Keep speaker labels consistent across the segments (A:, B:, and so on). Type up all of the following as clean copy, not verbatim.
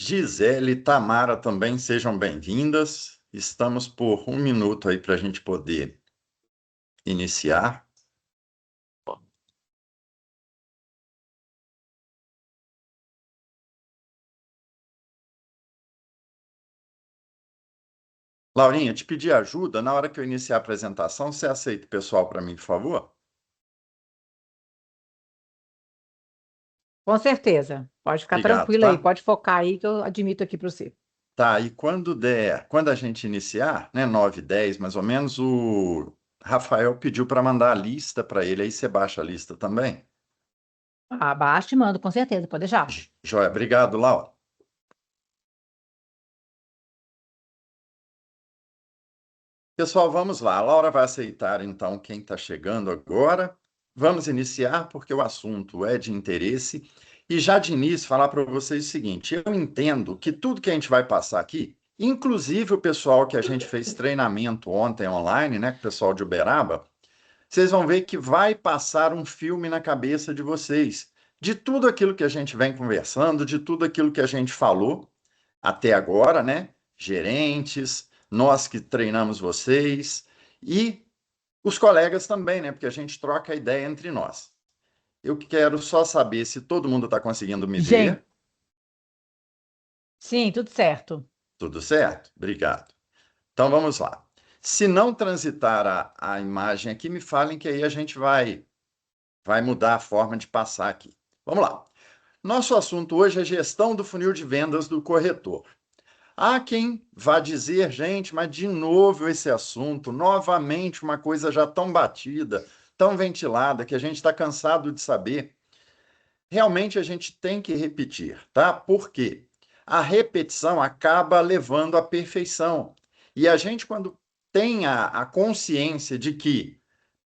A: Gisele e Tamara também sejam bem-vindas. Estamos por um minuto aí para a gente poder iniciar. Laurinha, te pedi ajuda. Na hora que eu iniciar a apresentação, você aceita o pessoal para mim, por favor?
B: Com certeza. Pode ficar
A: Obrigado,
B: tranquila aí,
A: tá?
B: pode focar aí que eu admito aqui para você.
A: Tá, e quando a gente iniciar, né, 9h10 mais ou menos, o Rafael pediu para mandar a lista para ele. Aí você baixa a lista também?
B: Abaixa e mando, com certeza, pode deixar.
A: Joia, obrigado, Laura. Pessoal, vamos lá. A Laura vai aceitar, então, quem está chegando agora. Vamos iniciar, porque o assunto é de interesse. E já de início, falar para vocês o seguinte: eu entendo que tudo que a gente vai passar aqui, inclusive o pessoal que a gente fez treinamento ontem online, né, com o pessoal de Uberaba, vocês vão ver que vai passar um filme na cabeça de vocês, de tudo aquilo que a gente vem conversando, de tudo aquilo que a gente falou até agora, né? Gerentes, nós que treinamos vocês e os colegas também, né? Porque a gente troca ideia entre nós. Eu quero só saber se todo mundo está conseguindo me
B: Gente,
A: ver.
B: sim, tudo certo.
A: Tudo certo? Obrigado. Então vamos lá. Se não transitar a imagem aqui, me falem que aí a gente vai mudar a forma de passar aqui. Vamos lá. Nosso assunto hoje é gestão do funil de vendas do corretor. Há quem vá dizer, gente, mas de novo esse assunto, novamente uma coisa já tão batida, tão ventilada, que a gente está cansado de saber. Realmente a gente tem que repetir, tá? Por quê? A repetição acaba levando à perfeição. E a gente, quando tem a consciência de que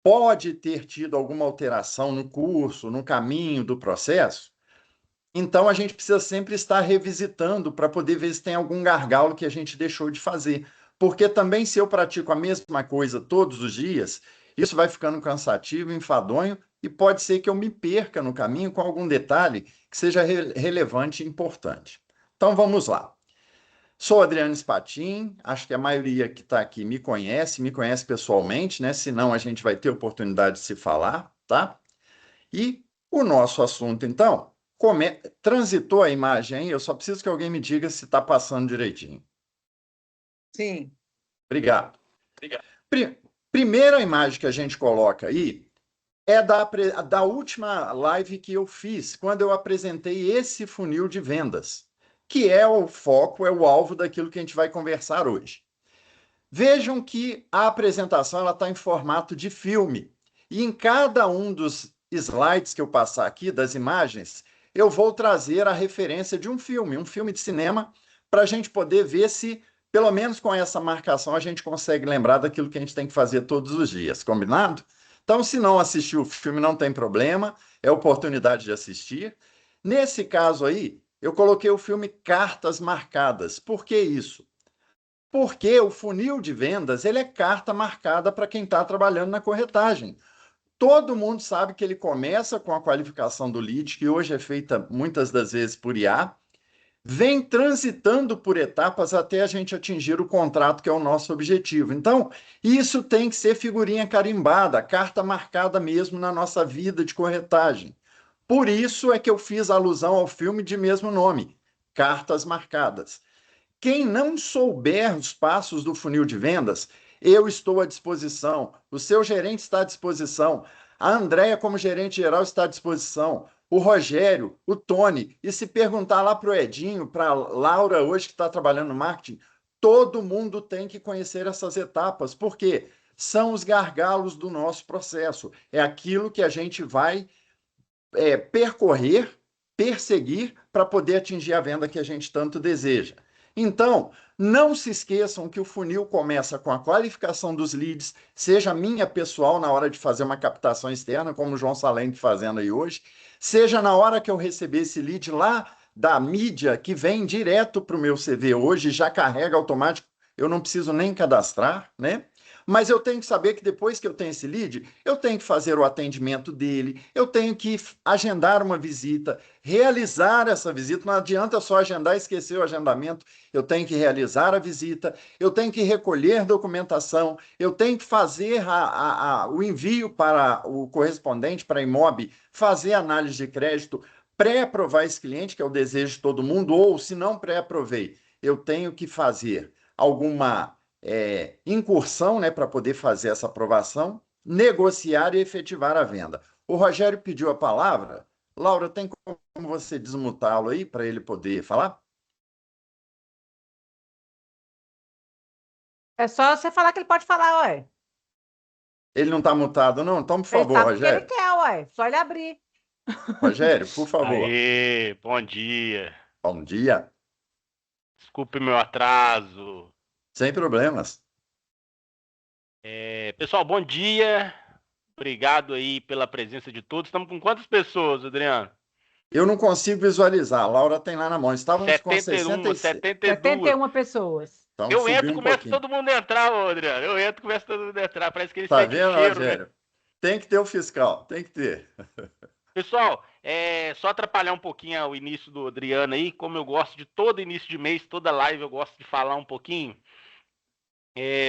A: pode ter tido alguma alteração no curso, no caminho do processo, então a gente precisa sempre estar revisitando para poder ver se tem algum gargalo que a gente deixou de fazer. Porque também, se eu pratico a mesma coisa todos os dias, isso vai ficando cansativo, enfadonho, e pode ser que eu me perca no caminho com algum detalhe que seja relevante e importante. Então vamos lá. Sou Adriano Spatin, acho que a maioria que está aqui me conhece pessoalmente, né? Senão a gente vai ter oportunidade de se falar, tá? E o nosso assunto, então, transitou a imagem aí? Eu só preciso que alguém me diga se está passando direitinho.
B: Sim.
A: Obrigado. Pri- Primeira imagem que a gente coloca aí é da última live que eu fiz, quando eu apresentei esse funil de vendas, que é o foco, é o alvo daquilo que a gente vai conversar hoje. Vejam que a apresentação está em formato de filme. E em cada um dos slides que eu passar aqui, das imagens, eu vou trazer a referência de um filme de cinema, para a gente poder ver se, pelo menos com essa marcação, a gente consegue lembrar daquilo que a gente tem que fazer todos os dias, combinado? Então, se não assistiu o filme, não tem problema, é oportunidade de assistir. Nesse caso aí, eu coloquei o filme Cartas Marcadas. Por que isso? Porque o funil de vendas ele é carta marcada para quem está trabalhando na corretagem. Todo mundo sabe que ele começa com a qualificação do lead, que hoje é feita muitas das vezes por IA, vem transitando por etapas até a gente atingir o contrato, que é o nosso objetivo. Então, isso tem que ser figurinha carimbada, carta marcada mesmo na nossa vida de corretagem. Por isso é que eu fiz alusão ao filme de mesmo nome, Cartas Marcadas. Quem não souber os passos do funil de vendas, eu estou à disposição. O seu gerente está à disposição. A Andréia, como gerente geral, está à disposição. O Rogério, o Tony. E se perguntar lá para o Edinho, para a Laura, hoje que está trabalhando no marketing, todo mundo tem que conhecer essas etapas. Por quê? São os gargalos do nosso processo. É aquilo que a gente vai percorrer, perseguir para poder atingir a venda que a gente tanto deseja. Então, não se esqueçam que o funil começa com a qualificação dos leads, seja minha pessoal na hora de fazer uma captação externa, como o João Salente fazendo aí hoje, seja na hora que eu receber esse lead lá da mídia que vem direto para o meu CV hoje, já carrega automático, eu não preciso nem cadastrar, né? Mas eu tenho que saber que depois que eu tenho esse lead, eu tenho que fazer o atendimento dele, eu tenho que agendar uma visita, realizar essa visita. Não adianta só agendar e esquecer o agendamento. Eu tenho que realizar a visita, eu tenho que recolher documentação, eu tenho que fazer o envio para o correspondente, para a Imob, fazer análise de crédito, pré-aprovar esse cliente, que é o desejo de todo mundo, ou se não pré-aprovei, eu tenho que fazer alguma incursão, né, para poder fazer essa aprovação, negociar e efetivar a venda. O Rogério pediu a palavra. Laura, tem como você desmutá-lo aí para ele poder falar?
B: É só você falar que ele pode falar, ué.
A: Ele não está mutado, não? Então, por
B: Ele
A: favor,
B: tá porque ele
A: Rogério.
B: quer, ué. Só ele abrir.
A: Rogério, por favor.
C: Aê, bom dia.
A: Bom dia.
C: Desculpe meu atraso.
A: Sem problemas.
C: Pessoal, bom dia. Obrigado aí pela presença de todos. Estamos com quantas pessoas, Adriano?
A: Eu não consigo visualizar. A Laura tem lá na mão. Estávamos com
C: 71,
A: 66.
C: 72.
B: 71 pessoas.
A: Então,
C: Eu
A: subiu
C: entro e
A: um
C: começa
A: pouquinho.
C: todo mundo a entrar, ô, Adriano. Eu entro e começa todo mundo a entrar. Parece que ele
A: Tá
C: sente
A: vendo,
C: cheiro, né?
A: Rogério? Tem que ter o fiscal, tem que ter.
C: Pessoal, só atrapalhar um pouquinho o início do Adriano aí, como eu gosto de todo início de mês, toda live eu gosto de falar um pouquinho.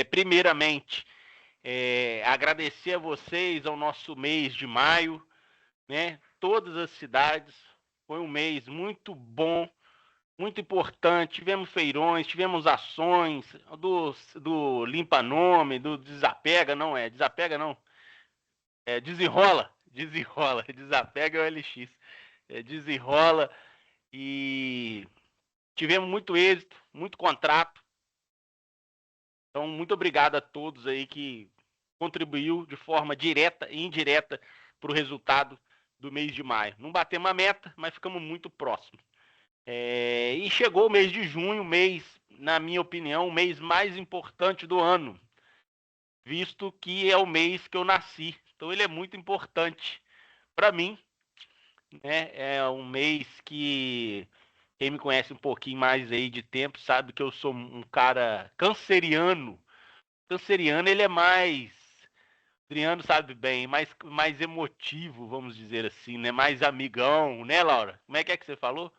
C: Primeiramente, agradecer a vocês ao nosso mês de maio, né? Todas as cidades, foi um mês muito bom, muito importante. Tivemos feirões, tivemos ações do Limpa Nome, do Desapega, Desapega não, Desenrola, Desenrola, Desapega é o LX, Desenrola, e tivemos muito êxito, muito contrato. Então, muito obrigado a todos aí que contribuiu de forma direta e indireta para o resultado do mês de maio. Não batemos a meta, mas ficamos muito próximos. E chegou o mês de junho, mês, na minha opinião, o mês mais importante do ano, visto que é o mês que eu nasci. Então, ele é muito importante para mim, né? É um mês que quem me conhece um pouquinho mais aí de tempo sabe que eu sou um cara canceriano. Canceriano, ele é mais, Adriano sabe bem, mais emotivo, vamos dizer assim, né? Mais amigão, né, Laura? Como é que você falou?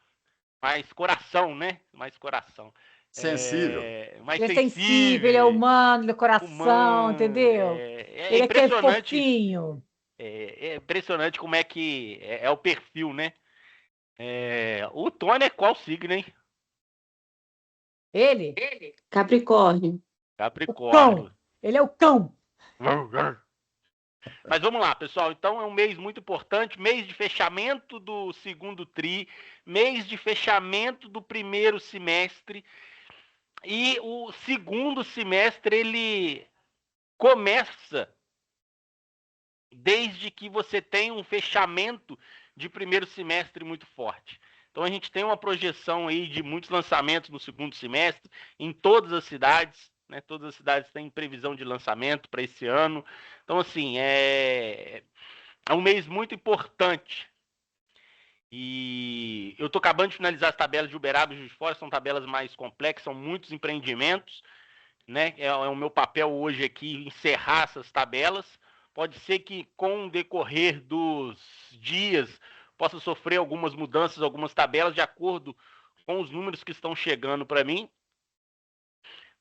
C: Mais coração, né? Mais coração.
A: Sensível.
C: Mais
B: Ele é sensível, ele é
C: sensível,
B: humano, ele é coração,
C: humano.
B: entendeu?
C: É
B: Ele é aquele
C: impressionante.
B: fofinho.
C: É impressionante como é que é o perfil, né? O Tony é qual signo, hein?
B: Ele?
D: Capricórnio.
B: O
C: Capricórnio.
B: cão. Ele é o cão.
C: Mas vamos lá, pessoal. Então é um mês muito importante, mês de fechamento do segundo tri, mês de fechamento do primeiro semestre. E o segundo semestre ele começa desde que você tem um fechamento de primeiro semestre muito forte. Então a gente tem uma projeção aí de muitos lançamentos no segundo semestre em todas as cidades, né? Todas as cidades têm previsão de lançamento para esse ano. Então assim, é um mês muito importante. E eu estou acabando de finalizar as tabelas de Uberaba e Juiz de Fora, são tabelas mais complexas, são muitos empreendimentos, né? É o meu papel hoje aqui encerrar essas tabelas. Pode ser que com o decorrer dos dias possa sofrer algumas mudanças, algumas tabelas de acordo com os números que estão chegando para mim,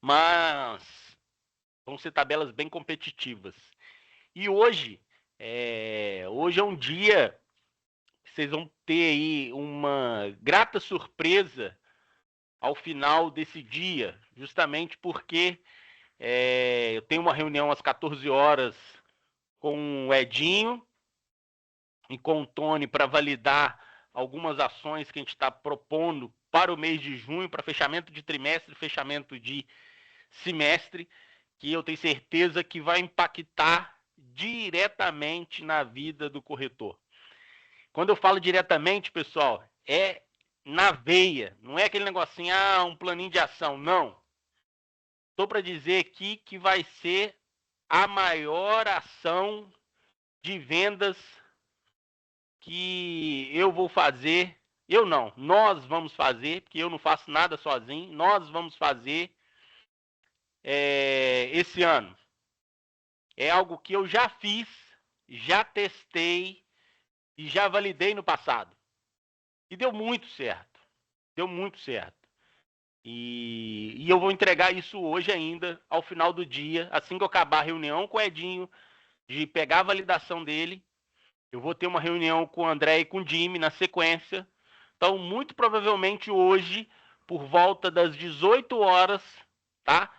C: mas vão ser tabelas bem competitivas. E hoje é um dia que vocês vão ter aí uma grata surpresa ao final desse dia, justamente porque eu tenho uma reunião às 14 horas com o Edinho e com o Tony para validar algumas ações que a gente está propondo para o mês de junho, para fechamento de trimestre, fechamento de semestre, que eu tenho certeza que vai impactar diretamente na vida do corretor. Quando eu falo diretamente, pessoal, é na veia, não é aquele negocinho, um planinho de ação, não. Estou para dizer aqui que vai ser a maior ação de vendas que eu vou fazer. Eu não, nós vamos fazer, porque eu não faço nada sozinho. Nós vamos fazer esse ano. é algo que eu já fiz, já testei e já validei no passado. E deu muito certo. Deu muito certo. E eu vou entregar isso hoje ainda, ao final do dia, assim que eu acabar a reunião com o Edinho, de pegar a validação dele. Eu vou ter uma reunião com o André e com o Jimmy na sequência. Então, muito provavelmente hoje, por volta das 18 horas, tá?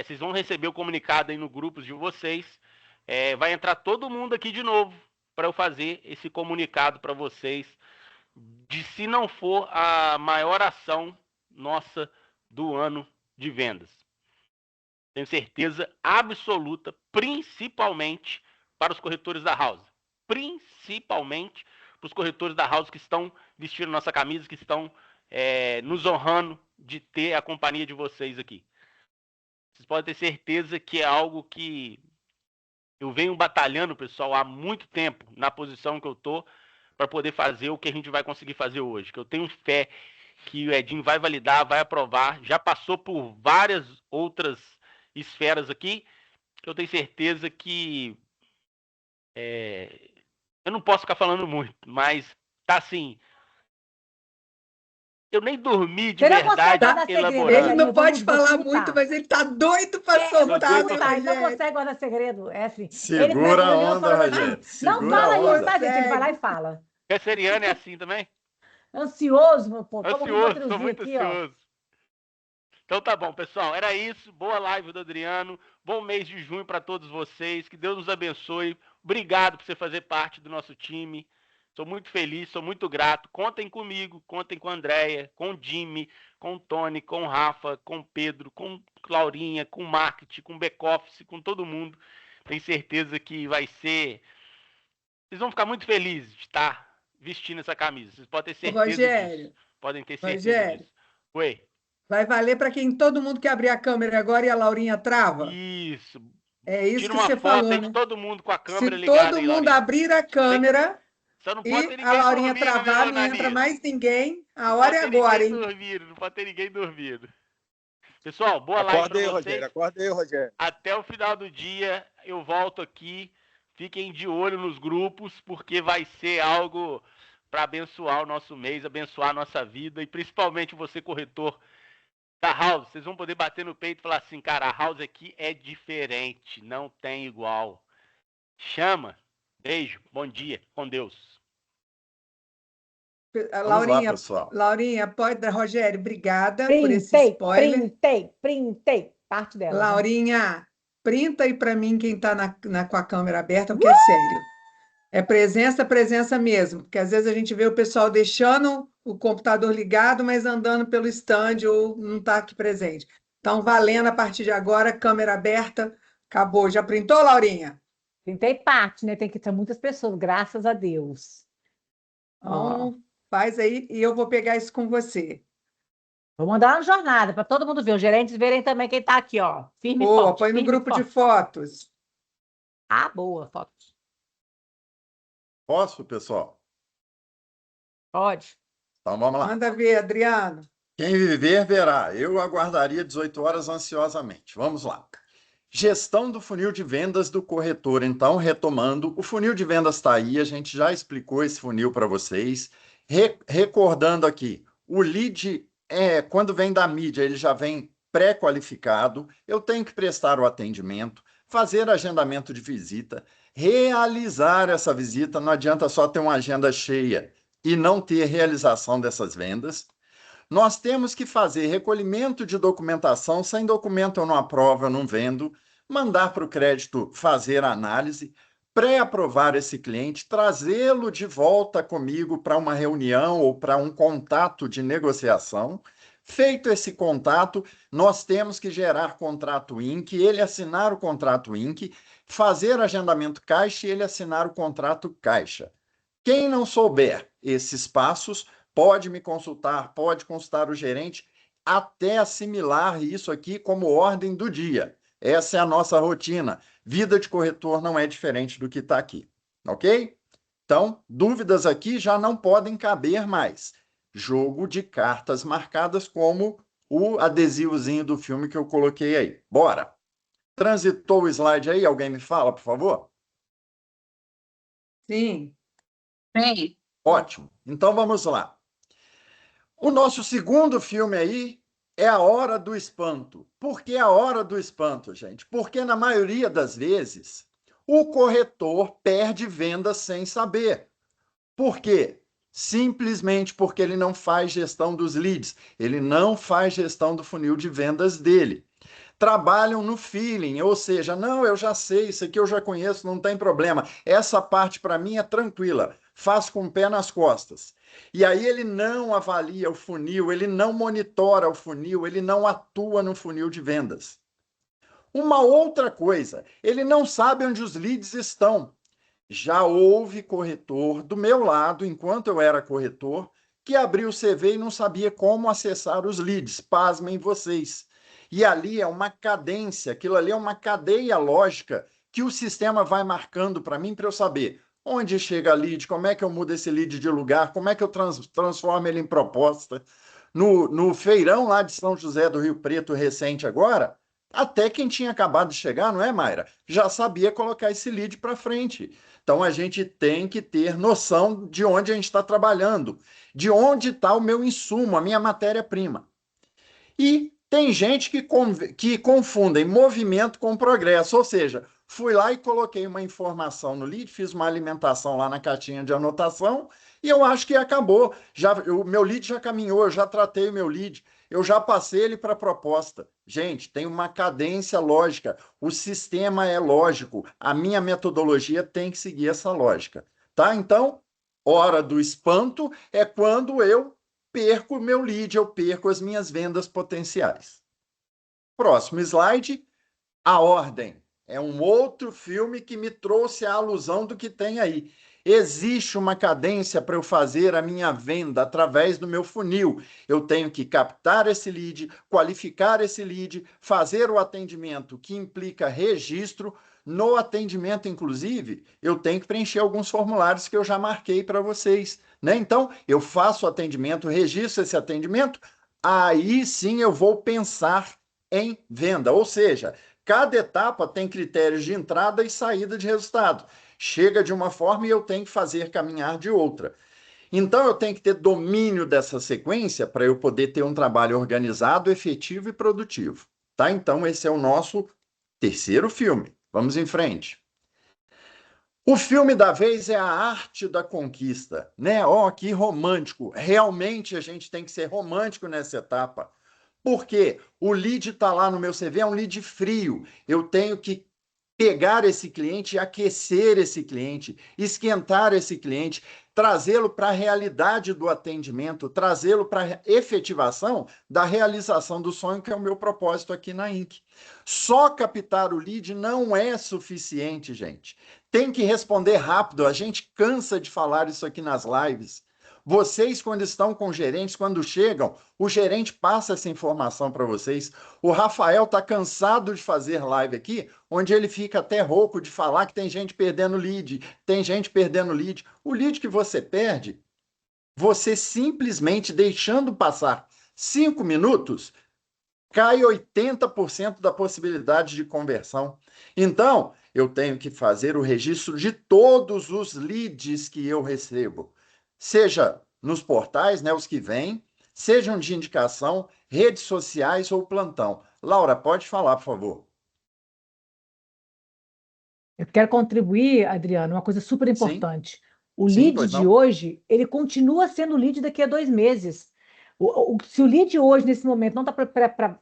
C: Vocês vão receber o comunicado aí no grupo de vocês. Vai entrar todo mundo aqui de novo para eu fazer esse comunicado para vocês de se não for a maior ação nossa do ano de vendas. Tenho certeza absoluta, principalmente para os corretores da House. Principalmente para os corretores da House que estão vestindo nossa camisa, que estão nos honrando de ter a companhia de vocês aqui. Vocês podem ter certeza que é algo que eu venho batalhando, pessoal, há muito tempo, na posição que eu estou, para poder fazer o que a gente vai conseguir fazer hoje. Que eu tenho fé que o Edinho vai validar, vai aprovar, já passou por várias outras esferas aqui, que eu tenho certeza que eu não posso ficar falando muito, mas tá assim, eu nem dormi de verdade elaborando.
D: Ele não pode falar muito, mas ele tá doido para soltar, né,
B: Rogério? Não consegue guardar segredo. Assim.
A: Segura a onda, Rogério.
B: Não fala isso, tá, gente? Ele vai lá e fala.
C: Canceriano é assim também?
B: Ansioso, meu povo.
C: Ansioso, tô muito ansioso. Então tá bom, pessoal. Era isso. Boa live do Adriano. Bom mês de junho para todos vocês. Que Deus nos abençoe. Obrigado por você fazer parte do nosso time. Sou muito feliz, sou muito grato. Contem comigo, contem com a Andréia, com o Jimmy, com o Tony, com o Rafa, com o Pedro, com a Laurinha, com o marketing, com o back-office, com todo mundo. Tenho certeza que vai ser... Vocês vão ficar muito felizes de estar vestindo essa camisa. Vocês podem ter certeza
D: Rogério,
C: disso. Podem ter certeza disso. Oi.
D: Vai valer para quem todo mundo que abrir a câmera agora e a Laurinha trava?
C: Isso.
D: É isso
C: Tira
D: que
C: uma
D: você
C: foto
D: falou,
C: aí
D: né?
C: de todo mundo com a câmera
D: Se
C: ligada.
D: todo
C: aí,
D: mundo
C: Laurinha.
D: abrir a câmera
C: e
D: a Laurinha travar, não entra mais ninguém. A hora é agora, hein?
C: Não pode ter ninguém dormindo. Pessoal, boa live para vocês.
E: Rogério, acorda aí, Rogério.
C: Até o final do dia eu volto aqui. Fiquem de olho nos grupos, porque vai ser algo para abençoar o nosso mês, abençoar a nossa vida, e principalmente você, corretor da House. Vocês vão poder bater no peito e falar assim, cara, a House aqui é diferente, não tem igual. Chama. Beijo, bom dia, com Deus.
D: Laurinha,
A: lá,
D: Laurinha, pode, Rogério, obrigada por esse spoiler.
B: Printei, parte dela.
D: Laurinha, printa aí para mim quem está com a câmera aberta, porque é sério. É presença mesmo, porque às vezes a gente vê o pessoal deixando o computador ligado, mas andando pelo stand ou não está aqui presente. Então, valendo a partir de agora, câmera aberta, acabou. Já printou, Laurinha?
B: Printei parte, né? Tem que ter muitas pessoas, graças a Deus.
D: Então, faz aí e eu vou pegar isso com você.
B: Vou mandar lá na jornada, para todo mundo ver, os gerentes verem também quem está aqui, ó. Firme e forte.
D: Põe no grupo de fotos.
B: Ah, boa, fotos.
A: Posso, pessoal?
B: Pode.
A: Então vamos lá.
D: Manda ver, Adriano.
A: Quem viver, verá. Eu aguardaria 18 horas ansiosamente. Vamos lá. Gestão do funil de vendas do corretor. Então, retomando, o funil de vendas está aí, a gente já explicou esse funil para vocês. Recordando aqui, o lead, quando vem da mídia, ele já vem pré-qualificado, eu tenho que prestar o atendimento, fazer agendamento de visita, realizar essa visita, não adianta só ter uma agenda cheia e não ter realização dessas vendas. Nós temos que fazer recolhimento de documentação, sem documento eu não aprovo, eu não vendo, mandar para o crédito fazer a análise, pré-aprovar esse cliente, trazê-lo de volta comigo para uma reunião ou para um contato de negociação. Feito esse contato, nós temos que gerar contrato INC, ele assinar o contrato INC, fazer agendamento caixa e ele assinar o contrato caixa. Quem não souber esses passos, pode me consultar, pode consultar o gerente, até assimilar isso aqui como ordem do dia. Essa é a nossa rotina. Vida de corretor não é diferente do que está aqui, ok? Então, dúvidas aqui já não podem caber mais. Jogo de cartas marcadas como o adesivozinho do filme que eu coloquei aí. Bora! Transitou o slide aí? Alguém me fala, por favor?
D: Sim.
B: Sim.
A: Ótimo. Então vamos lá. O nosso segundo filme aí é A Hora do Espanto. Por que A Hora do Espanto, gente? Porque na maioria das vezes o corretor perde vendas sem saber. Por quê? Simplesmente porque ele não faz gestão dos leads, ele não faz gestão do funil de vendas dele. Trabalham no feeling, ou seja, não, eu já sei, isso aqui eu já conheço, não tem problema. Essa parte para mim é tranquila, faço com o pé nas costas. E aí ele não avalia o funil, ele não monitora o funil, ele não atua no funil de vendas. Uma outra coisa, ele não sabe onde os leads estão. Já houve corretor do meu lado, enquanto eu era corretor, que abriu o CV e não sabia como acessar os leads. Pasmem vocês. E ali é uma cadência, aquilo ali é uma cadeia lógica que o sistema vai marcando para mim para eu saber onde chega a lead, como é que eu mudo esse lead de lugar, como é que eu transformo ele em proposta. No feirão lá de São José do Rio Preto recente agora, até quem tinha acabado de chegar, não é, Mayra? Já sabia colocar esse lead para frente. Então a gente tem que ter noção de onde a gente está trabalhando, de onde está o meu insumo, a minha matéria-prima. E tem gente que confundem movimento com progresso, ou seja, fui lá e coloquei uma informação no lead, fiz uma alimentação lá na caixinha de anotação e eu acho que acabou. O meu lead já caminhou, eu já tratei o meu lead, eu já passei ele para a proposta. Gente, tem uma cadência lógica, o sistema é lógico, a minha metodologia tem que seguir essa lógica, tá? Então, hora do espanto é quando eu perco o meu lead, eu perco as minhas vendas potenciais. Próximo slide, A Ordem. É um outro filme que me trouxe a alusão do que tem aí. Existe uma cadência para eu fazer a minha venda através do meu funil. Eu tenho que captar esse lead, qualificar esse lead, fazer o atendimento que implica registro. No atendimento, inclusive, eu tenho que preencher alguns formulários que eu já marquei para vocês, né? Então, eu faço o atendimento, registro esse atendimento, aí sim eu vou pensar em venda, ou seja, cada etapa tem critérios de entrada e saída de resultado. Chega de uma forma e eu tenho que fazer caminhar de outra. Então, eu tenho que ter domínio dessa sequência para eu poder ter um trabalho organizado, efetivo e produtivo. Tá? Então, esse é o nosso terceiro filme. Vamos em frente. O filme da vez é A Arte da Conquista, né? Ó, que romântico. Realmente a gente tem que ser romântico nessa etapa. Porque o lead está lá no meu CV, é um lead frio. Eu tenho que pegar esse cliente, aquecer esse cliente, esquentar esse cliente, trazê-lo para a realidade do atendimento, trazê-lo para a efetivação da realização do sonho, que é o meu propósito aqui na Inc. Só captar o lead não é suficiente, gente. Tem que responder rápido. A gente cansa de falar isso aqui nas lives. Vocês, quando estão com gerentes, quando chegam, o gerente passa essa informação para vocês. O Rafael está cansado de fazer live aqui, onde ele fica até rouco de falar que tem gente perdendo lead, tem gente perdendo lead. O lead que você perde, você simplesmente deixando passar 5 minutos, cai 80% da possibilidade de conversão. Então, eu tenho que fazer o registro de todos os leads que eu recebo, seja nos portais, né, os que vêm, sejam de indicação, redes sociais ou plantão. Laura, pode falar, por favor.
B: Eu quero contribuir, Adriano, uma coisa super
A: Sim,
B: importante. O
A: sim,
B: lead
A: pois
B: de
A: não?
B: hoje, ele continua sendo lead daqui a 2 meses. Se o lead hoje, nesse momento, não está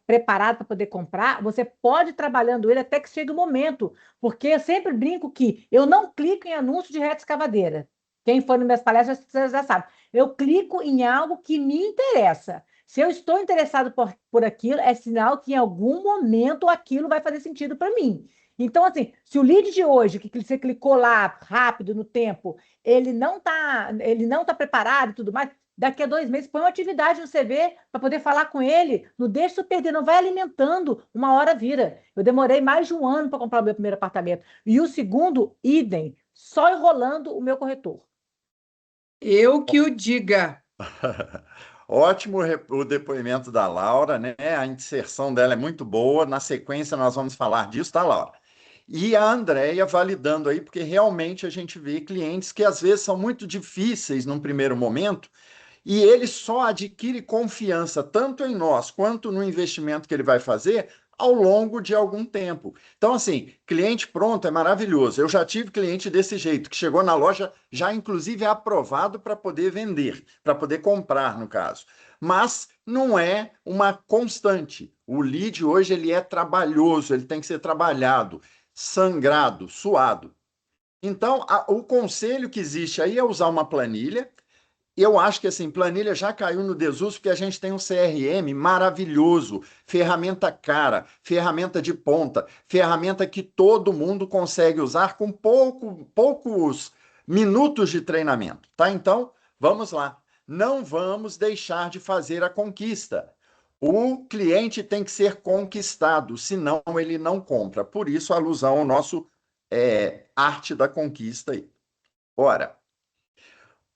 B: preparado para poder comprar, você pode ir trabalhando ele até que chegue o momento. Porque eu sempre brinco que eu não clico em anúncio de reta escavadeira. Quem for nas minhas palestras já sabe. Eu clico em algo que me interessa. Se eu estou interessado por aquilo, é sinal que em algum momento aquilo vai fazer sentido para mim. Então, assim, se o lead de hoje, que você clicou lá rápido no tempo, ele não tá preparado e tudo mais, daqui a 2 meses, põe uma atividade no CV para poder falar com ele. Não deixa isso perder, não vai alimentando, uma hora vira. Eu demorei mais de 1 ano para comprar o meu primeiro apartamento. E o segundo, idem, só enrolando o meu corretor.
D: Eu que o diga.
A: Ótimo o depoimento da Laura, né? A inserção dela é muito boa. Na sequência, nós vamos falar disso, tá, Laura? E a Andréia validando aí, porque realmente a gente vê clientes que às vezes são muito difíceis num primeiro momento, e ele só adquire confiança tanto em nós quanto no investimento que ele vai fazer ao longo de algum tempo. Então, assim, cliente pronto é maravilhoso. Eu já tive cliente desse jeito, que chegou na loja já, inclusive, aprovado para poder vender, para poder comprar, no caso. Mas não é uma constante. O lead hoje ele é trabalhoso, ele tem que ser trabalhado, sangrado, suado. Então, o conselho que existe aí é usar uma planilha. Eu acho que assim, planilha já caiu no desuso porque a gente tem um CRM maravilhoso, ferramenta cara, ferramenta de ponta, ferramenta que todo mundo consegue usar com poucos minutos de treinamento, tá? Então, vamos lá. Não vamos deixar de fazer a conquista. O cliente tem que ser conquistado, senão ele não compra. Por isso, a alusão ao nosso arte da conquista aí. Ora.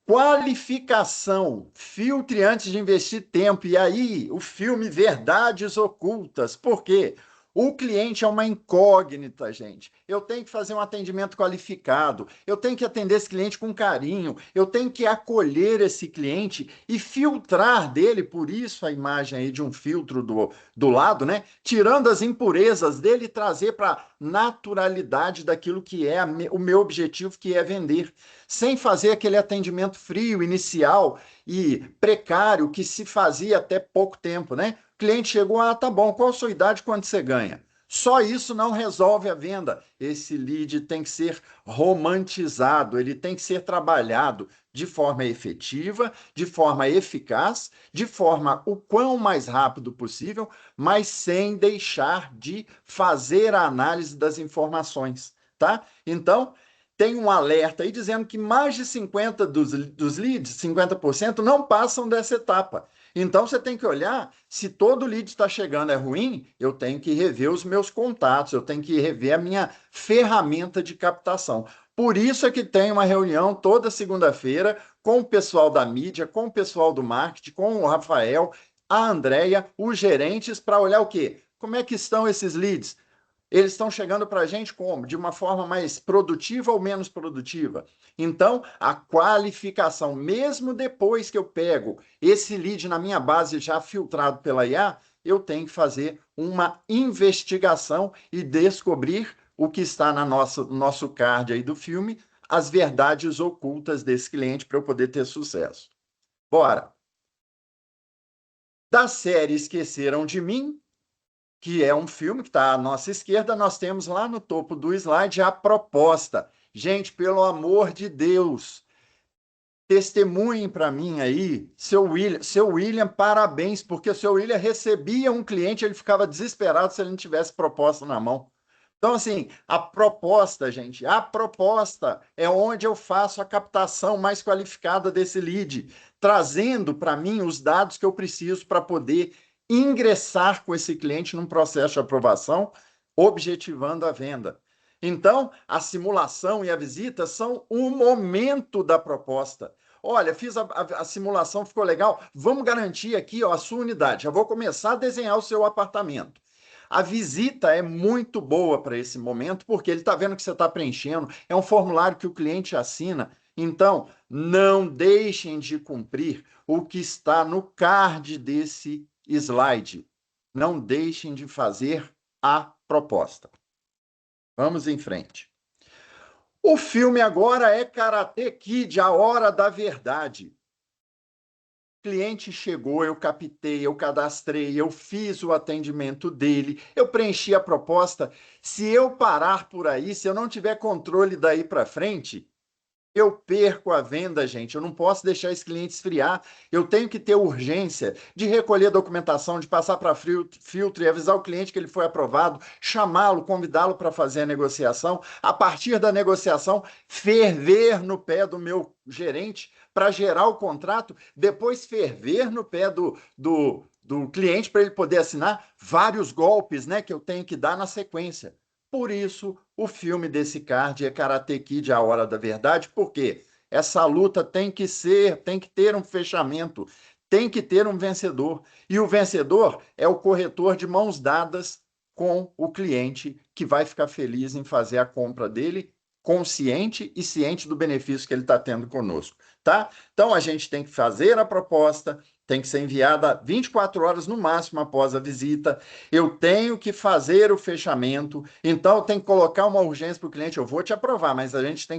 A: Qualificação, filtre antes de investir tempo. E aí, o filme Verdades Ocultas. Por quê? O cliente é uma incógnita, gente. Eu tenho que fazer um atendimento qualificado, eu tenho que atender esse cliente com carinho, eu tenho que acolher esse cliente e filtrar dele, por isso a imagem aí de um filtro do lado, né? Tirando as impurezas dele e trazer para a naturalidade daquilo que é o meu objetivo, que é vender. Sem fazer aquele atendimento frio, inicial e precário que se fazia até pouco tempo, né? O cliente chegou, tá bom, qual a sua idade, quanto você ganha? Só isso não resolve a venda. Esse lead tem que ser romantizado, ele tem que ser trabalhado de forma efetiva, de forma eficaz, de forma o quão mais rápido possível, mas sem deixar de fazer a análise das informações, tá? Então, tem um alerta aí dizendo que mais de 50% dos leads, 50%, não passam dessa etapa. Então, você tem que olhar, se todo lead está chegando é ruim, eu tenho que rever os meus contatos, eu tenho que rever a minha ferramenta de captação. Por isso é que tem uma reunião toda segunda-feira com o pessoal da mídia, com o pessoal do marketing, com o Rafael, a Andréia, os gerentes, para olhar o quê? Como é que estão esses leads? Eles estão chegando para a gente como? De uma forma mais produtiva ou menos produtiva? Então, a qualificação, mesmo depois que eu pego esse lead na minha base já filtrado pela IA, eu tenho que fazer uma investigação e descobrir o que está no nosso card aí do filme, as verdades ocultas desse cliente para eu poder ter sucesso. Bora! Da série Esqueceram de Mim, que é um filme que está à nossa esquerda, nós temos lá no topo do slide a proposta. Gente, pelo amor de Deus, testemunhem para mim aí, seu William, parabéns, porque o seu William recebia um cliente, ele ficava desesperado se ele não tivesse proposta na mão. Então, assim, a proposta, gente, a proposta é onde eu faço a captação mais qualificada desse lead, trazendo para mim os dados que eu preciso para poder ingressar com esse cliente num processo de aprovação, objetivando a venda. Então, a simulação e a visita são o momento da proposta. Olha, fiz a simulação, ficou legal. Vamos garantir aqui, ó, a sua unidade. Já vou começar a desenhar o seu apartamento. A visita é muito boa para esse momento, porque ele está vendo que você está preenchendo, é um formulário que o cliente assina. Então, não deixem de cumprir o que está no card desse slide. Não deixem de fazer a proposta. Vamos em frente. O filme agora é Karate Kid, A Hora da Verdade. O cliente chegou, eu captei, eu cadastrei, eu fiz o atendimento dele, eu preenchi a proposta. Se eu parar por aí, se eu não tiver controle daí para frente, eu perco a venda, gente. Eu não posso deixar esse cliente esfriar. Eu tenho que ter urgência de recolher documentação, de passar para filtro e avisar o cliente que ele foi aprovado, chamá-lo, convidá-lo para fazer a negociação. A partir da negociação, ferver no pé do meu gerente para gerar o contrato, depois ferver no pé do cliente para ele poder assinar vários golpes, né, que eu tenho que dar na sequência. Por isso, o filme desse card é Karate Kid, A Hora da Verdade, porque essa luta tem que ter um fechamento, tem que ter um vencedor. E o vencedor é o corretor de mãos dadas com o cliente, que vai ficar feliz em fazer a compra dele, consciente e ciente do benefício que ele está tendo conosco, tá? Então, a gente tem que fazer a proposta, tem que ser enviada 24 horas no máximo após a visita, eu tenho que fazer o fechamento, então tem que colocar uma urgência para o cliente, eu vou te aprovar, mas a gente tem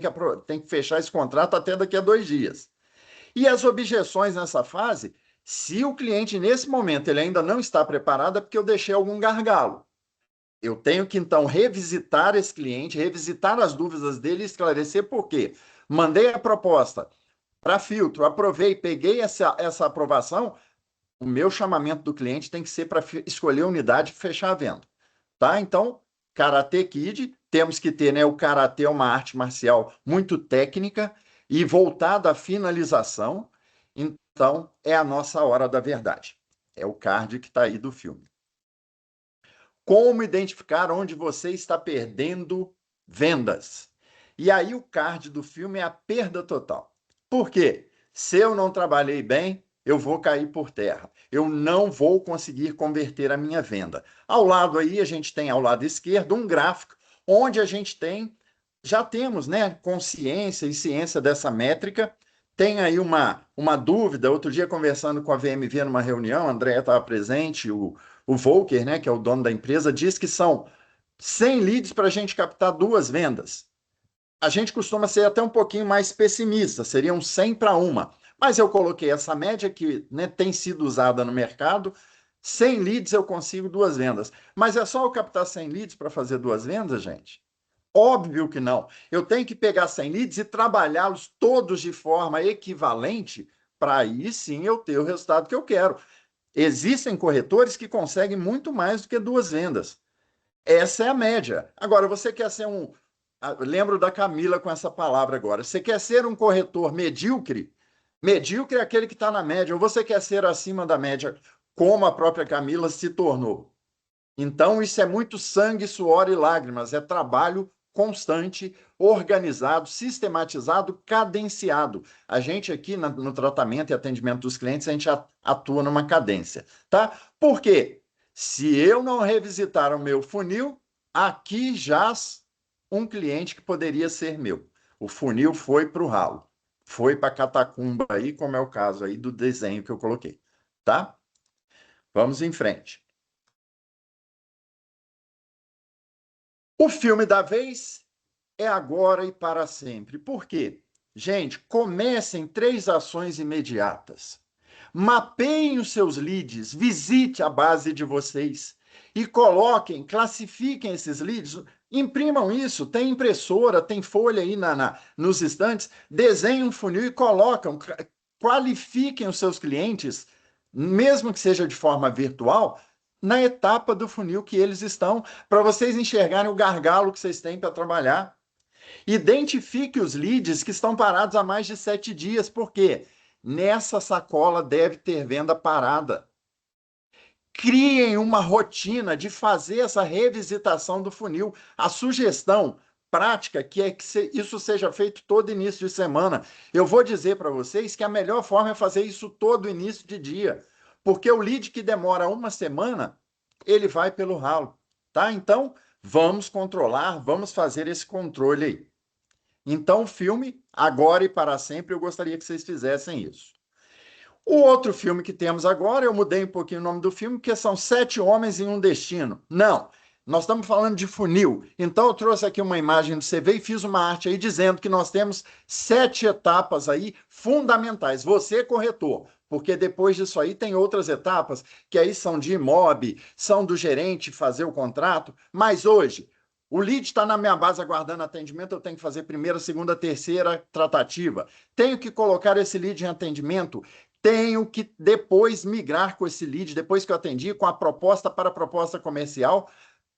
A: que fechar esse contrato até daqui a 2 dias. E as objeções nessa fase, se o cliente, nesse momento, ele ainda não está preparado, é porque eu deixei algum gargalo. Eu tenho que, então, revisitar esse cliente, revisitar as dúvidas dele e esclarecer por quê. Mandei a proposta para filtro, aprovei, peguei essa aprovação, o meu chamamento do cliente tem que ser para escolher a unidade e fechar a venda. Tá? Então, Karate Kid, temos que ter, né? O Karatê é uma arte marcial muito técnica e voltada à finalização. Então, é a nossa hora da verdade. É o card que está aí do filme. Como identificar onde você está perdendo vendas? E aí o card do filme é a perda total. Por quê? Se eu não trabalhei bem, eu vou cair por terra. Eu não vou conseguir converter a minha venda. Ao lado aí, a gente tem ao lado esquerdo um gráfico onde a gente já temos, né, consciência e ciência dessa métrica. Tem aí uma dúvida. Outro dia, conversando com a VMV numa reunião, a Andréia estava presente, o Volker, né, que é o dono da empresa, diz que são 100 leads para a gente captar 2 vendas. A gente costuma ser até um pouquinho mais pessimista, seriam 100 para 1. Mas eu coloquei essa média que, né, tem sido usada no mercado. 100 leads eu consigo 2 vendas. Mas é só eu captar 100 leads para fazer 2 vendas, gente? Óbvio que não. Eu tenho que pegar 100 leads e trabalhá-los todos de forma equivalente para aí sim eu ter o resultado que eu quero. Existem corretores que conseguem muito mais do que 2 vendas. Essa é a média. Agora, você quer ser lembro da Camila com essa palavra agora. Você quer ser um corretor medíocre? Medíocre é aquele que está na média. Ou você quer ser acima da média, como a própria Camila se tornou? Então, isso é muito sangue, suor e lágrimas. É trabalho constante, organizado, sistematizado, cadenciado. A gente aqui no tratamento e atendimento dos clientes, a gente atua numa cadência, tá? Por quê? Se eu não revisitar o meu funil, aqui jaz um cliente que poderia ser meu. O funil foi para o ralo, foi para a catacumba aí, como é o caso aí do desenho que eu coloquei, tá? Vamos em frente. O filme da vez é agora e para sempre. Por quê? Gente, comecem 3 ações imediatas. Mapeiem os seus leads, visite a base de vocês e coloquem, classifiquem esses leads, imprimam isso, tem impressora, tem folha aí nos estantes, desenhem um funil e colocam, qualifiquem os seus clientes, mesmo que seja de forma virtual, na etapa do funil que eles estão, para vocês enxergarem o gargalo que vocês têm para trabalhar. Identifique os leads que estão parados há mais de 7 dias, por quê? Nessa sacola deve ter venda parada. Criem uma rotina de fazer essa revisitação do funil. A sugestão prática que é que isso seja feito todo início de semana. Eu vou dizer para vocês que a melhor forma é fazer isso todo início de dia, porque o lead que demora 1 semana, ele vai pelo ralo, tá? Então, vamos controlar, vamos fazer esse controle aí. Então, o filme, agora e para sempre, eu gostaria que vocês fizessem isso. O outro filme que temos agora, eu mudei um pouquinho o nome do filme, porque são 7 homens em um destino. Não, nós estamos falando de funil. Então, eu trouxe aqui uma imagem do CV e fiz uma arte aí dizendo que nós temos 7 etapas aí fundamentais. Você, corretor, porque depois disso aí tem outras etapas, que aí são de IMOB, são do gerente fazer o contrato, mas hoje o lead está na minha base aguardando atendimento, eu tenho que fazer 1ª, 2ª, 3ª tratativa. Tenho que colocar esse lead em atendimento, tenho que depois migrar com esse lead, depois que eu atendi, com a proposta para a proposta comercial,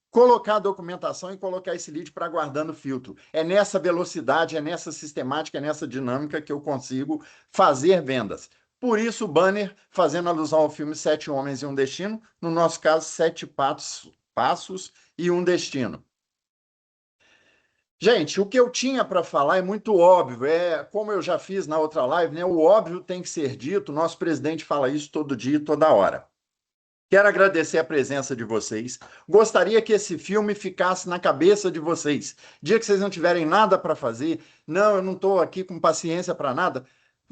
A: colocar a documentação e colocar esse lead para aguardando filtro. É nessa velocidade, é nessa sistemática, é nessa dinâmica que eu consigo fazer vendas. Por isso, o banner, fazendo alusão ao filme 7 Homens e um Destino, no nosso caso, 7 passos e um destino. Gente, o que eu tinha para falar é muito óbvio, como eu já fiz na outra live, né? O óbvio tem que ser dito, nosso presidente fala isso todo dia, toda hora. Quero agradecer a presença de vocês. Gostaria que esse filme ficasse na cabeça de vocês. Dia que vocês não tiverem nada para fazer, não, eu não estou aqui com paciência para nada.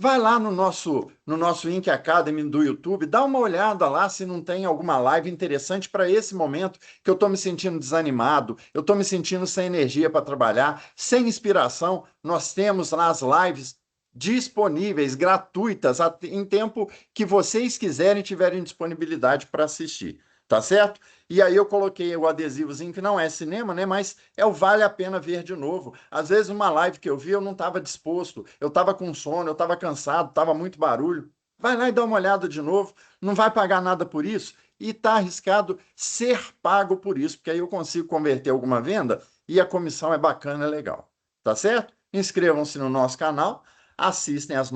A: Vai lá no nosso Ink Academy do YouTube, dá uma olhada lá se não tem alguma live interessante para esse momento que eu estou me sentindo desanimado, eu estou me sentindo sem energia para trabalhar, sem inspiração. Nós temos lá as lives disponíveis, gratuitas, em tempo que vocês quiserem, tiverem disponibilidade para assistir, tá certo? E aí eu coloquei o adesivozinho, que não é cinema, né? Mas vale a pena ver de novo. Às vezes uma live que eu vi, eu não estava disposto, eu estava com sono, eu estava cansado, estava muito barulho. Vai lá e dá uma olhada de novo, não vai pagar nada por isso, e está arriscado ser pago por isso, porque aí eu consigo converter alguma venda e a comissão é bacana, é legal. Tá certo? Inscrevam-se no nosso canal, assistam as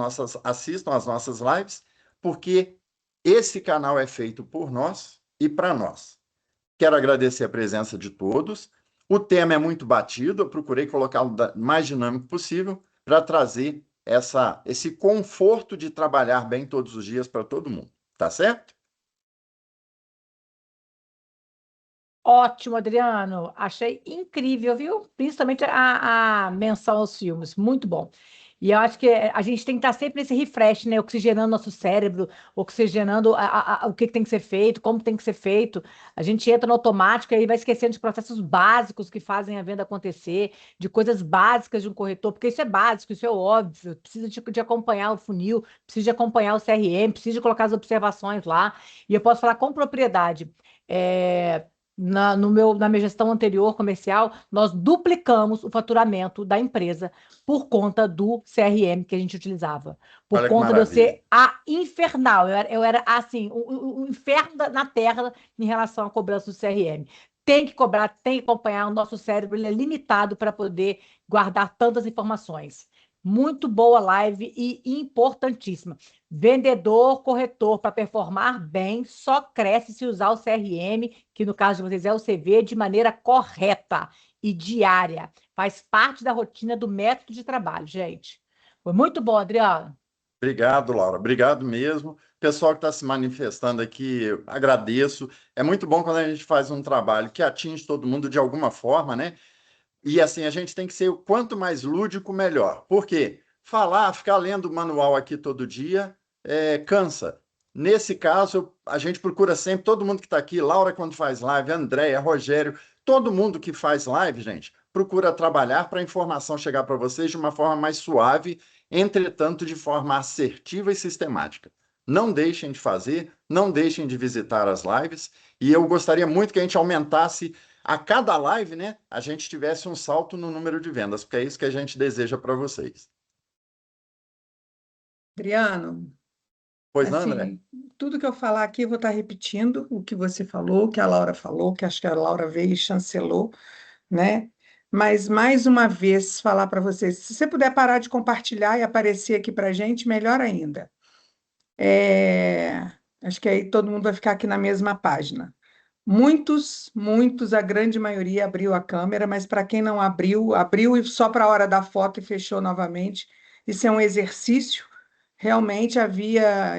A: nossas lives, porque esse canal é feito por nós e para nós. Quero agradecer a presença de todos. O tema é muito batido, eu procurei colocá-lo mais dinâmico possível para trazer esse conforto de trabalhar bem todos os dias para todo mundo. Tá certo?
B: Ótimo, Adriano. Achei incrível, viu? Principalmente a menção aos filmes. Muito bom. E eu acho que a gente tem que estar sempre nesse refresh, né? Oxigenando nosso cérebro, oxigenando o que tem que ser feito, como tem que ser feito. A gente entra no automático e aí vai esquecendo de processos básicos que fazem a venda acontecer, de coisas básicas de um corretor, porque isso é básico, isso é óbvio. Precisa de acompanhar o funil, precisa de acompanhar o CRM, precisa de colocar as observações lá. E eu posso falar com propriedade. Na minha gestão anterior comercial, nós duplicamos o faturamento da empresa por conta do CRM que a gente utilizava. Por
A: Olha que
B: conta de eu
A: maravilha.
B: ser a infernal. Eu era assim, o inferno na terra em relação à cobrança do CRM. Tem que cobrar, tem que acompanhar. O nosso cérebro ele é limitado para poder guardar tantas informações. Muito boa live e importantíssima. Vendedor, corretor, para performar bem, só cresce se usar o CRM, que no caso de vocês é o CV, de maneira correta e diária. Faz parte da rotina do método de trabalho, gente. Foi muito bom, Adriano.
A: Obrigado, Laura. Obrigado mesmo. Pessoal que está se manifestando aqui, eu agradeço. É muito bom quando a gente faz um trabalho que atinge todo mundo de alguma forma, né? E assim, a gente tem que ser o quanto mais lúdico, melhor. Por quê? Ficar lendo o manual aqui todo dia, cansa. Nesse caso, a gente procura sempre, todo mundo que está aqui, Laura quando faz live, Andréia, Rogério, todo mundo que faz live, gente, procura trabalhar para a informação chegar para vocês de uma forma mais suave, entretanto, de forma assertiva e sistemática. Não deixem de fazer, não deixem de visitar as lives, e eu gostaria muito que a gente aumentasse a cada live, né, a gente tivesse um salto no número de vendas, porque é isso que a gente deseja para vocês.
D: Adriano,
A: Pois não, André?
D: assim, tudo que eu falar aqui, eu vou estar repetindo o que você falou, o que a Laura falou, que acho que a Laura veio e chancelou, né? Mas, mais uma vez, falar para vocês, se você puder parar de compartilhar e aparecer aqui para a gente, melhor ainda. Acho que aí todo mundo vai ficar aqui na mesma página. Muitos, a grande maioria abriu a câmera, mas para quem não abriu, abriu e só para a hora da foto e fechou novamente. Isso é um exercício. Realmente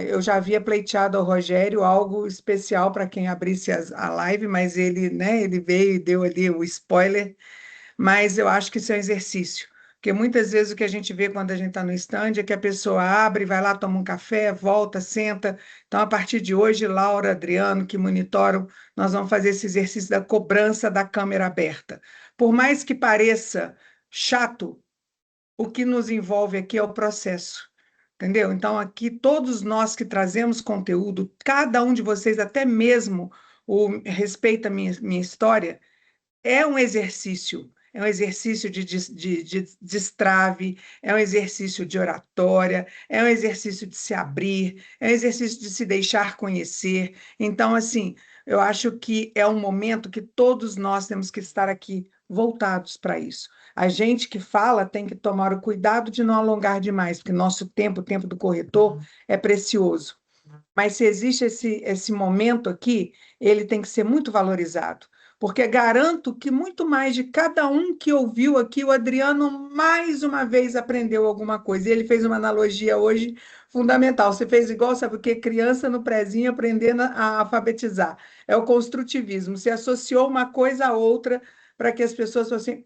D: eu já havia pleiteado ao Rogério algo especial para quem abrisse a live, mas ele, né, ele veio e deu ali o spoiler, mas eu acho que isso é um exercício. Porque muitas vezes o que a gente vê quando a gente está no stand é que a pessoa abre, vai lá, toma um café, volta, senta. Então, a partir de hoje, Laura, Adriano, que monitoram, nós vamos fazer esse exercício da cobrança da câmera aberta. Por mais que pareça chato, o que nos envolve aqui é o processo. Entendeu? Então, aqui, todos nós que trazemos conteúdo, cada um de vocês, até mesmo o respeita a minha história, é um exercício de destrave, é um exercício de oratória, é um exercício de se abrir, é um exercício de se deixar conhecer. Então, assim, eu acho que é um momento que todos nós temos que estar aqui voltados para isso. A gente que fala tem que tomar o cuidado de não alongar demais, porque nosso tempo, o tempo do corretor, é precioso. Mas se existe esse momento aqui, ele tem que ser muito valorizado, porque garanto que muito mais de cada um que ouviu aqui, o Adriano mais uma vez aprendeu alguma coisa. E ele fez uma analogia hoje fundamental. Você fez igual, sabe o quê? Criança no prezinho aprendendo a alfabetizar. É o construtivismo. Você associou uma coisa a outra para que as pessoas fossem,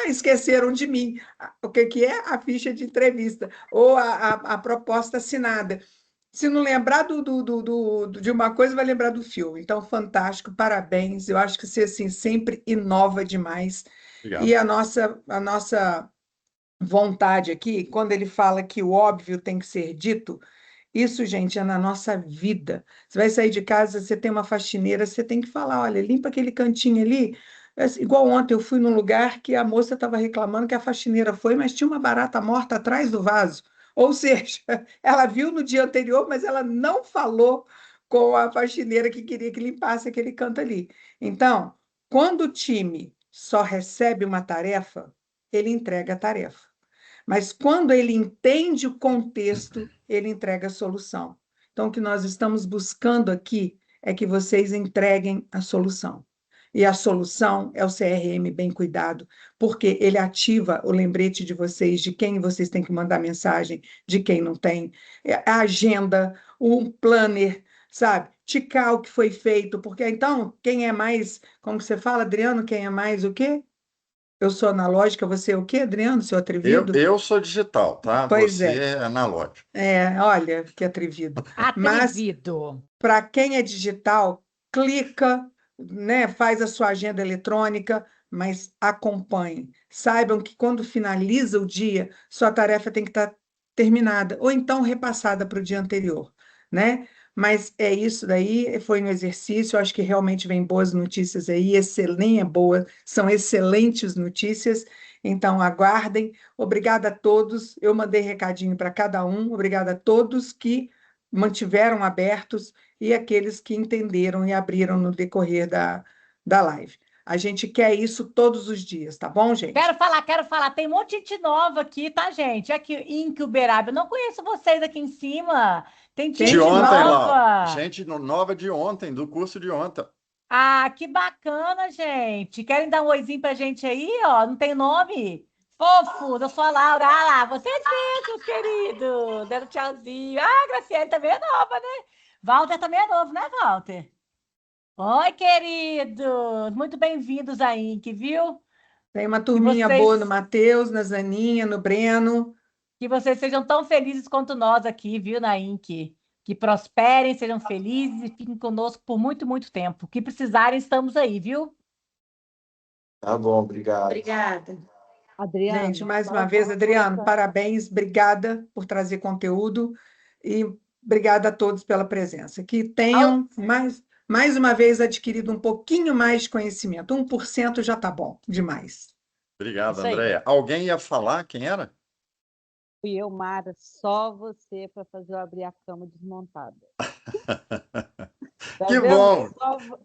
D: esqueceram de mim. O que que é? A ficha de entrevista, ou a proposta assinada. Se não lembrar de uma coisa, vai lembrar do filme. Então, fantástico, parabéns. Eu acho que você assim, sempre inova demais. E
A: Obrigado.
D: a nossa vontade aqui, quando ele fala que o óbvio tem que ser dito, isso, gente, é na nossa vida. Você vai sair de casa, você tem uma faxineira, você tem que falar, olha, limpa aquele cantinho ali. Igual ontem, eu fui num lugar que a moça estava reclamando que a faxineira foi, mas tinha uma barata morta atrás do vaso. Ou seja, ela viu no dia anterior, mas ela não falou com a faxineira que queria que limpasse aquele canto ali. Então, quando o time só recebe uma tarefa, ele entrega a tarefa. Mas quando ele entende o contexto, ele entrega a solução. Então, o que nós estamos buscando aqui é que vocês entreguem a solução. E a solução é o CRM bem cuidado, porque ele ativa o lembrete de vocês, de quem vocês têm que mandar mensagem, de quem não tem, a agenda, um planner, sabe? Ticar o que foi feito, porque então, quem é mais, como você fala, Adriano, quem é mais o quê? Eu sou analógica, você é o quê, Adriano, seu atrevido?
A: Eu sou digital, tá?
D: Pois
A: Você
D: é.
A: é analógico.
D: Olha que atrevido. Mas
B: Atrevido.
D: para quem é digital, clica, né, faz a sua agenda eletrônica, mas acompanhe. Saibam que quando finaliza o dia, sua tarefa tem que estar terminada, ou então repassada para o dia anterior, né? Mas é isso daí, foi um exercício, acho que realmente vem boas notícias aí, excelente, boa, são excelentes notícias, então aguardem. Obrigada a todos, eu mandei recadinho para cada um, obrigada a todos que mantiveram abertos e aqueles que entenderam e abriram no decorrer da live. A gente quer isso todos os dias, tá bom, gente?
B: Quero falar. Tem um monte de gente nova aqui, tá, gente? Aqui em Uberaba. Eu não conheço vocês aqui em cima. Tem
D: Quem
A: De
B: gente
D: de
A: ontem,
D: nova?
A: Laura.
B: nova.
A: Gente nova de ontem, do curso de ontem.
B: Ah, que bacana, gente. Querem dar um oizinho pra gente aí, ó? Não tem nome? Fofo, eu sou a Laura. Ah lá, vocês mesmos, querido. Dando tchauzinho. Ah, Graciele também é nova, né? Walter também é novo, né, Walter? Oi, queridos. Muito bem-vindos à INC, viu?
D: Tem uma
B: Que
D: turminha boa no
B: vocês,
D: Matheus, na Zaninha, no Breno.
B: que vocês sejam tão felizes quanto nós aqui, viu, na INC. Que prosperem, sejam felizes e fiquem conosco por muito, muito tempo. O que precisarem, estamos aí, viu?
E: Tá bom, obrigado.
B: Obrigada.
D: Gente,
B: Adriano,
D: mais
B: fala
D: uma vez,
B: alguma
D: Adriano,
B: coisa.
D: parabéns, obrigada por trazer conteúdo e obrigada a todos pela presença. Que tenham mais uma vez adquirido um pouquinho mais de conhecimento. 1% já está bom, demais.
A: Obrigado,
B: Isso aí.
A: Andréia. Alguém ia falar? Quem era?
F: Fui eu, Mara, só você para fazer eu abrir a cama desmontada. Tá
A: Que
F: vendo?
A: bom!